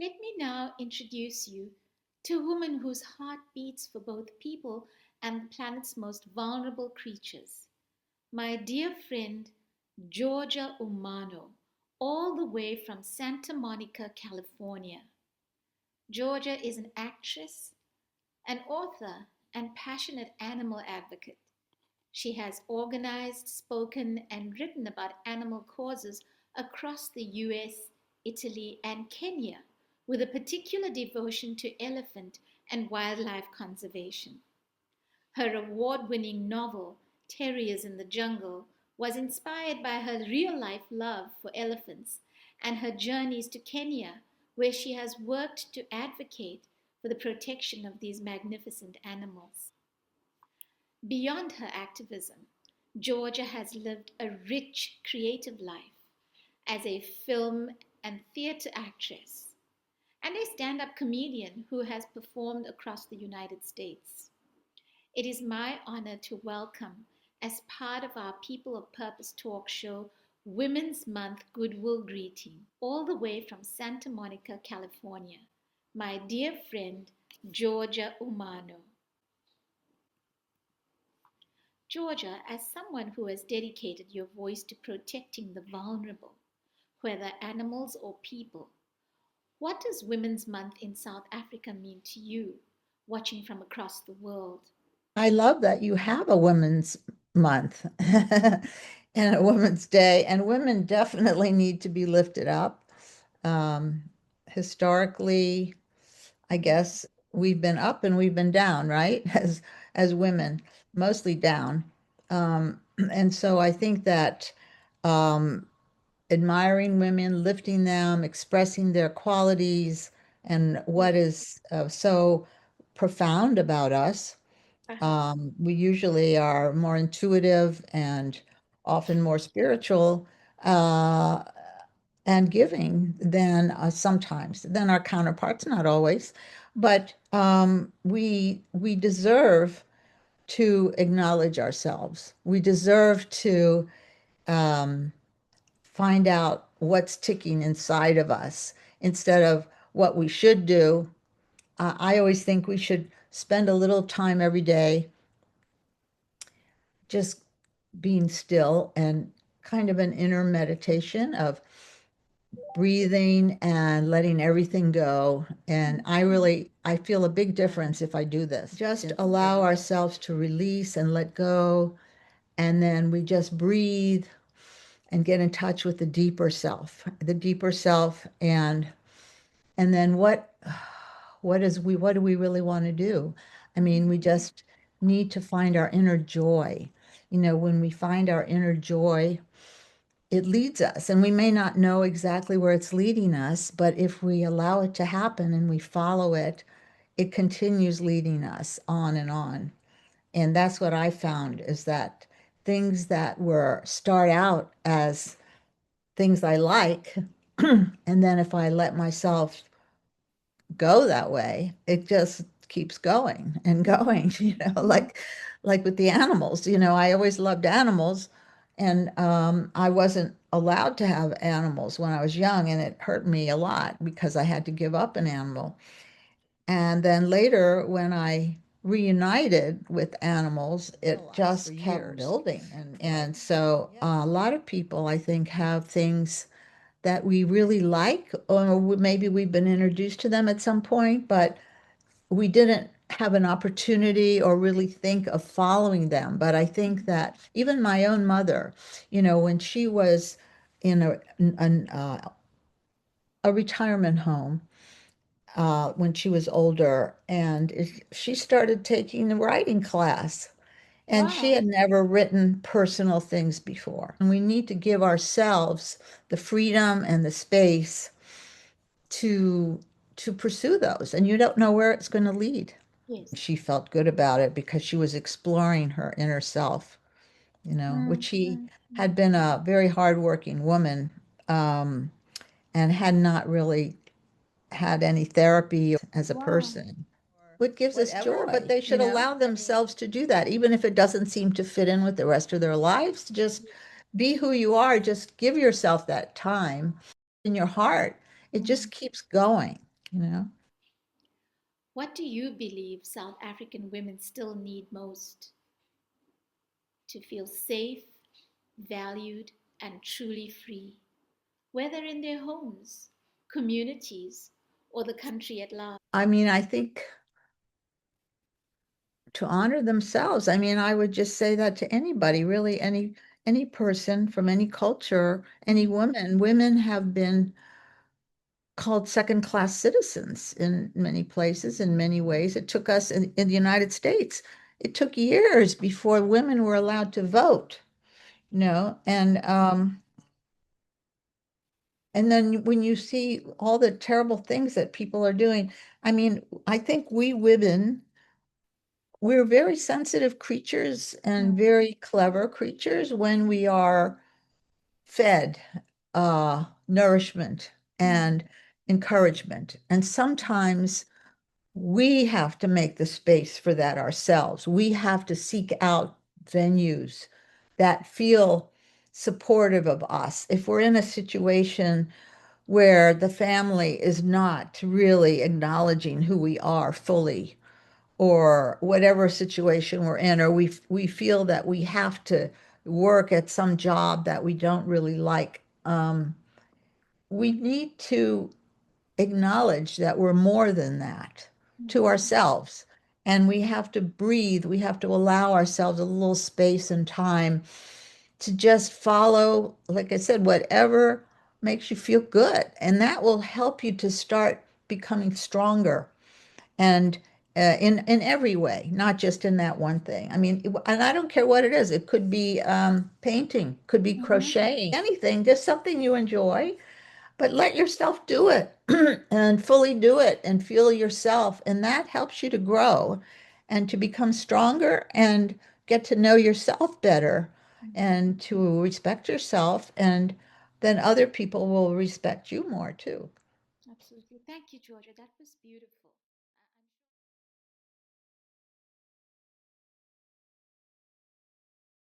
Let me now introduce you to a woman whose heart beats for both people and the planet's most vulnerable creatures. My dear friend, Georja Umano, all the way from Santa Monica, California. Georgia is an actress, an author, and passionate animal advocate. She has organized, spoken, and written about animal causes across the US, Italy, and Kenya, with a particular devotion to elephant and wildlife conservation. Her award winning novel, Terriers in the Jungle, was inspired by her real life love for elephants and her journeys to Kenya, where she has worked to advocate for the protection of these magnificent animals. Beyond her activism, Georgia has lived a rich creative life as a film and theater actress and a stand up comedian who has performed across the United States. It is my honor to welcome, as part of our People of Purpose talk show, Women's Month Goodwill Greeting, all the way from Santa Monica, California, my dear friend, Georja Umano. Georgia, as someone who has dedicated your voice to protecting the vulnerable, whether animals or people, what does Women's Month in South Africa mean to you, watching from across the world? I love that you have a Women's Month and a Women's Day, and women definitely need to be lifted up. Um, Historically, I guess we've been up and we've been down, right? As women, mostly down. And so I think that um, admiring women, lifting them, expressing their qualities, and what is so profound about us. Uh-huh. We usually are more intuitive and often more spiritual uh, and giving than sometimes than our counterparts, not always, but we deserve to acknowledge ourselves. We deserve to um, find out what's ticking inside of us instead of what we should do. I always think we should spend a little time every day just being still and kind of an inner meditation of breathing and letting everything go. And I feel a big difference if I do this. Just allow ourselves to release and let go. And then we just breathe and get in touch with the deeper self. And then what do we really want to do? I mean, we just need to find our inner joy. When we find our inner joy, it leads us, and we may not know exactly where it's leading us, but if we allow it to happen and we follow it, it continues leading us on and on. And that's what I found is that things that were start out as things I like, and then if I let myself go that way, it just keeps going and going, like with the animals. I always loved animals, and I wasn't allowed to have animals when I was young, and it hurt me a lot because I had to give up an animal. And then later, when I reunited with animals, it just kept building. And so a lot of people, I think, have things that we really like, or maybe we've been introduced to them at some point, but we didn't have an opportunity or really think of following them. But I think that even my own mother, when she was in a retirement home, when she was older, and she started taking a writing class. And she Wow. had never written personal things before. And we need to give ourselves the freedom and the space to to pursue those. And you don't know where it's going to lead. Yes. She felt good about it because she was exploring her inner self, which she had been a very hardworking woman, um, and had not really had any therapy as a Wow. person. What gives us Whatever, joy, but they should allow I mean, themselves to do that, even if it doesn't seem to fit in with the rest of their lives. Just be who you are. Just give yourself that time in your heart. It just keeps going. you know. What do you believe South African women still need most to feel safe, valued, and truly free, whether in their homes, communities, or the country at large? I mean, I think to honor themselves. I mean, I would just say that to anybody, really, any person from any culture, any woman. Women have been called second class citizens in many places, in many ways. It took us in the United States, it took years before women were allowed to vote, you know, and then when you see all the terrible things that people are doing, I mean, I think we women, we're very sensitive creatures and Mm, very clever creatures when we are fed nourishment mm, and encouragement. And sometimes we have to make the space for that ourselves. We have to seek out venues that feel supportive of us. If we're in a situation where the family is not really acknowledging who we are fully, or whatever situation we're in, or we feel that we have to work at some job that we don't really like, we need to acknowledge that we're more than that to mhm, ourselves. And we have to breathe. We have to allow ourselves a little space and time to just follow, like I said, whatever makes you feel good. And that will help you to start becoming stronger and in every way, not just in that one thing. I mean, and I don't care what it is. It could be painting, could be mhm. crocheting, anything, just something you enjoy, but let yourself do it and fully do it and feel yourself. And that helps you to grow and to become stronger and get to know yourself better and to respect yourself. And then other people will respect you more too. Absolutely. Thank you, Georgia. That was beautiful.